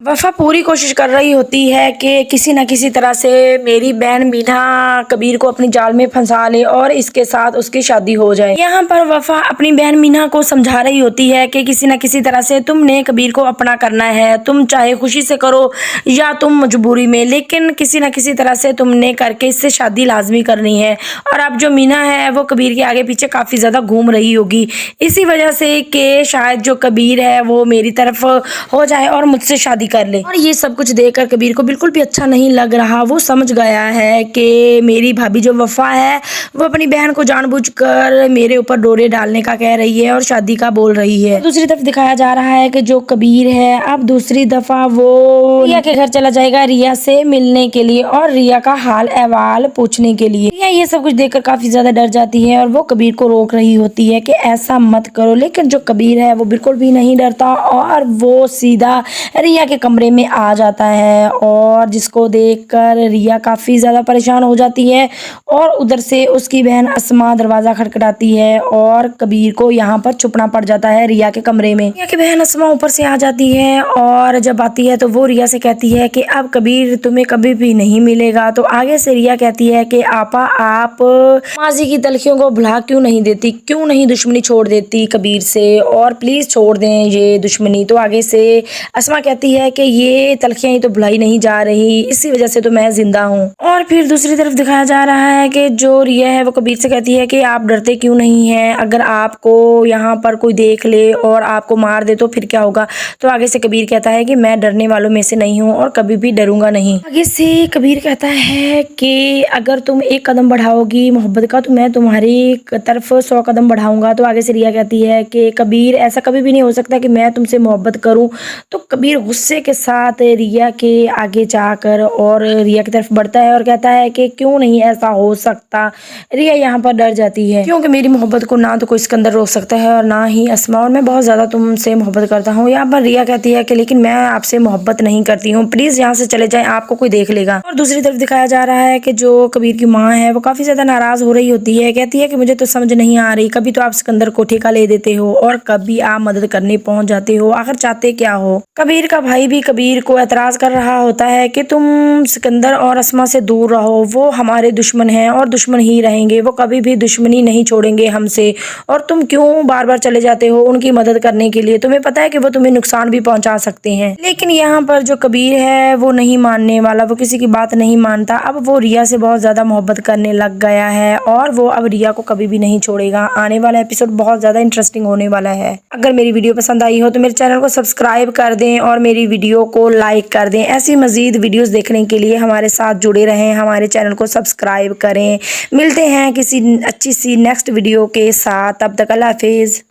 वफ़ा पूरी कोशिश कर रही होती है कि किसी न किसी तरह से मेरी बहन मीना कबीर को अपनी जाल में फंसा ले और इसके साथ उसकी शादी हो जाए। यहाँ पर वफ़ा अपनी बहन मीना को समझा रही होती है कि किसी न किसी तरह से तुमने कबीर को अपना करना है, तुम चाहे खुशी से करो या तुम मजबूरी में, लेकिन किसी न किसी तरह से तुमने करके इससे शादी लाजमी करनी है। और अब जो मीना है वो कबीर के आगे पीछे काफ़ी ज़्यादा घूम रही होगी, इसी वजह से कि शायद जो कबीर है वो मेरी तरफ हो जाए और मुझसे शादी कर ले। और ये सब कुछ देखकर कबीर को बिल्कुल भी अच्छा नहीं लग रहा। वो समझ गया है कि मेरी भाभी जो वफ़ा है वो अपनी बहन को जानबूझकर मेरे ऊपर डोरे डालने का कह रही है और शादी का बोल रही है। दूसरी तरफ दिखाया जा रहा है कि जो कबीर है अब दूसरी दफा वो रिया के घर चला जाएगा रिया से मिलने के लिए और रिया का हाल अहवाल पूछने के लिए। रिया ये सब कुछ देखकर काफी ज्यादा डर जाती है और वो कबीर को रोक रही होती है कि ऐसा मत करो, लेकिन जो कबीर है वो बिल्कुल भी नहीं डरता और वो सीधा रिया के कमरे में आ जाता है और जिसको देखकर रिया काफ़ी ज़्यादा परेशान हो जाती है और उधर से उसकी बहन अस्मा दरवाज़ा खटखटाती है और कबीर को यहाँ पर छुपना पड़ जाता है रिया के कमरे में। रिया की बहन अस्मा ऊपर से आ जाती है और जब आती है तो वो रिया से कहती है कि अब कबीर तुम्हें कभी भी नहीं मिलेगा। तो आगे से रिया कहती है कि आपा आप माजी की तलखियों को भुला क्यों नहीं देती, क्यों नहीं दुश्मनी छोड़ देती कबीर से, और प्लीज़ छोड़ दें ये दुश्मनी। तो आगे से अस्मा कहती है कि ये तलखियाँ ही तो भुलाई नहीं जा रही, इसी वजह से तो मैं जिंदा हूँ। और फिर दूसरी तरफ दिखाया जा रहा है कि जो रिया है वो कबीर से कहती है कि आप डरते क्यों नहीं हैं, अगर आपको यहाँ पर कोई देख ले और आपको मार दे तो फिर क्या होगा। तो आगे से कबीर कहता है कि मैं डरने वालों में से नहीं हूँ और कभी भी डरूंगा नहीं। आगे से कबीर कहता है कि अगर तुम एक कदम बढ़ाओगी मोहब्बत का तो मैं तुम्हारी तरफ 100 कदम बढ़ाऊंगा। तो आगे से रिया कहती है कि कबीर ऐसा कभी भी नहीं हो सकता कि मैं तुमसे मोहब्बत करूं। तो कबीर गुस्से के साथ रिया के आगे जाकर और रिया की तरफ बढ़ता है और कहता है कि क्यों नहीं ऐसा हो सकता। रिया यहाँ पर डर जाती है क्योंकि मेरी मोहब्बत को ना तो कोई सिकंदर रोक सकता है और ना ही अस्मा, और मैं बहुत ज़्यादा तुमसे मोहब्बत करता हूँ। यहाँ पर रिया कहती है कि लेकिन मैं आपसे मोहब्बत नहीं करती हूँ, प्लीज़ यहाँ से चले जाएं, आपको कोई देख लेगा। और दूसरी तरफ दिखाया जा रहा है कि जो कबीर की माँ है वो काफ़ी ज़्यादा नाराज़ हो रही होती है, कहती है कि मुझे तो समझ नहीं आ रही, कभी तो आप सिकंदर को ठेका ले देते हो और कभी आप मदद करने पहुंच जाते हो, आखिर चाहते क्या हो। कबीर का भाई भी कबीर को एतराज़ कर रहा होता है कि तुम सिकंदर और अस्मा से दूर रहो, वो हमारे दुश्मन हैं और दुश्मन ही रहेंगे, वो कभी भी दुश्मनी नहीं छोड़ेंगे हमसे, और तुम क्यों बार बार चले जाते हो उनकी मदद करने के लिए, तुम्हें पता है कि वो तुम्हें नुकसान भी पहुंचा सकते हैं। लेकिन यहाँ पर जो कबीर है वो नहीं मानने वाला, वो किसी की बात नहीं मानता। अब वो रिया से बहुत ज़्यादा मोहब्बत करने लग गया है और वो अब रिया को कभी भी नहीं छोड़ेगा। आने वाला एपिसोड बहुत ज़्यादा इंटरेस्टिंग होने वाला है। अगर मेरी वीडियो पसंद आई हो तो मेरे चैनल को सब्सक्राइब कर दें और मेरी वीडियो को लाइक कर दें। ऐसी मज़ीद वीडियोस देखने के लिए हमारे साथ जुड़े रहें, हमारे चैनल को सब्सक्राइब करें। मिलते हैं किसी अच्छी सी नेक्स्ट वीडियो के साथ, तब तक अल्लाह हाफिज़।